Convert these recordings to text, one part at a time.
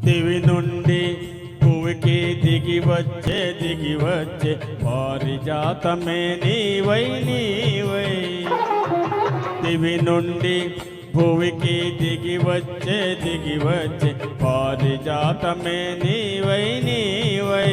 దివి నుండి భువికి దిగి వచ్చే పారిజాతమే నీవై నీవై. దివి నుండి భువికి దిగి వచ్చే పారిజాతమే నీవై నీవై.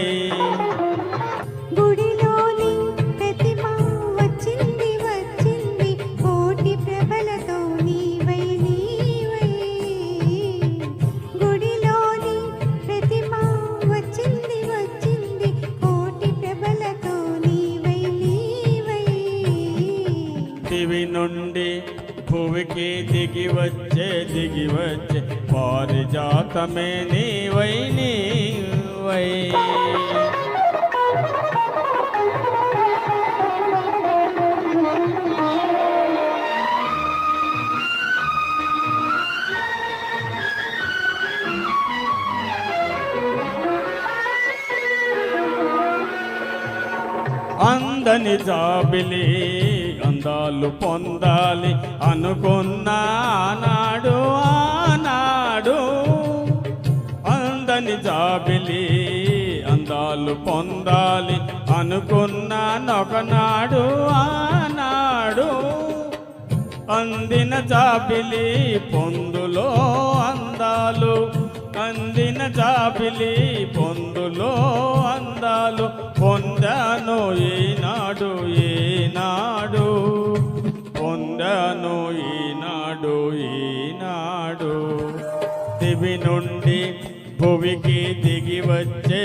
దివి నుండి భువికి దిగి వచ్చే పారిజాతమే నీవై నీవై. అందని జాబిలి అందాలు పొందాలి అనుకున్నా ఆనాడు అందని జాబిలి అందాలు పొందాలి అనుకున్నానొకనాడు ఆనాడు. అందిన జాబిలి పొందులో అందాలు అందిన జాబిలి పొందులో అందాలు పొందాను ఈనాడు ఈనాడు పొందాను ఈనాడు ఈనాడు. దివి నుండి భువికి దిగి వచ్చే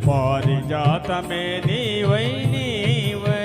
పారిజాతమే నీవై నీవై.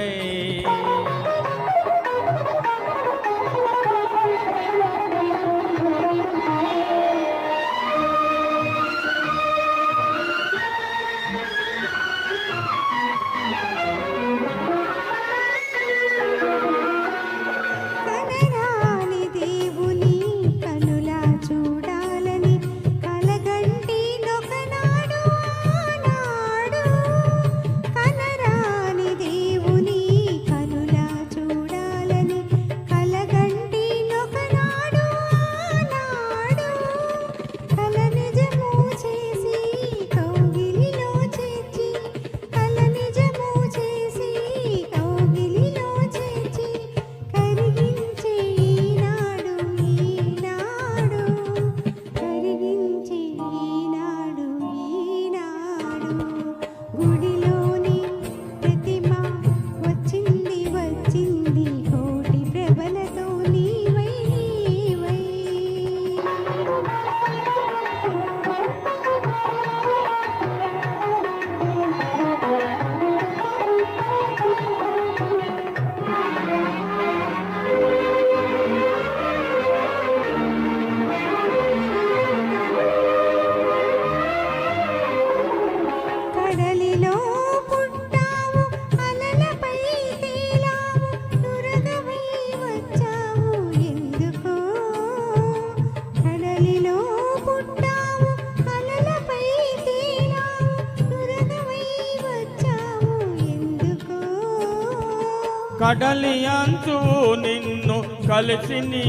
కడలి అంచు నిన్ను కలిసి నీ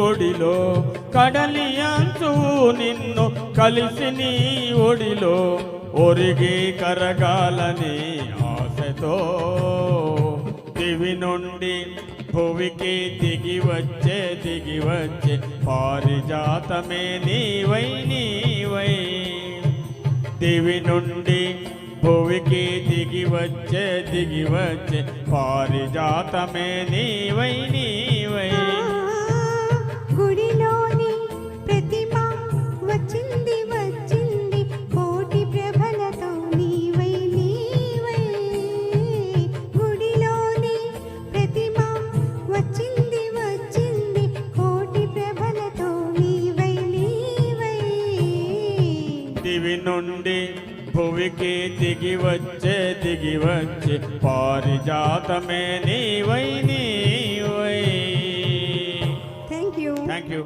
ఒడిలో కడలి అంచు నిన్ను కలిసి నీ ఒడిలో ఒరిగి కరగాలని ఆశతో దివి నుండి భువికి దిగి వచ్చే పారిజాతమే నీవై నీవై. దివి నుండి భువికి దిగి వచ్చే పారిజాతమే నీవై నీవై. గుడిలోని ప్రతిమ వచ్చింది కోటి ప్రభలతో నీవై నీవై. గుడిలోని ప్రతిమ వచ్చింది కోటి ప్రభలతో నీవై నీవై. దివి నుండి భువికి దిగి వచ్చే పారిజాతమే నీవై నీవై. Thank you.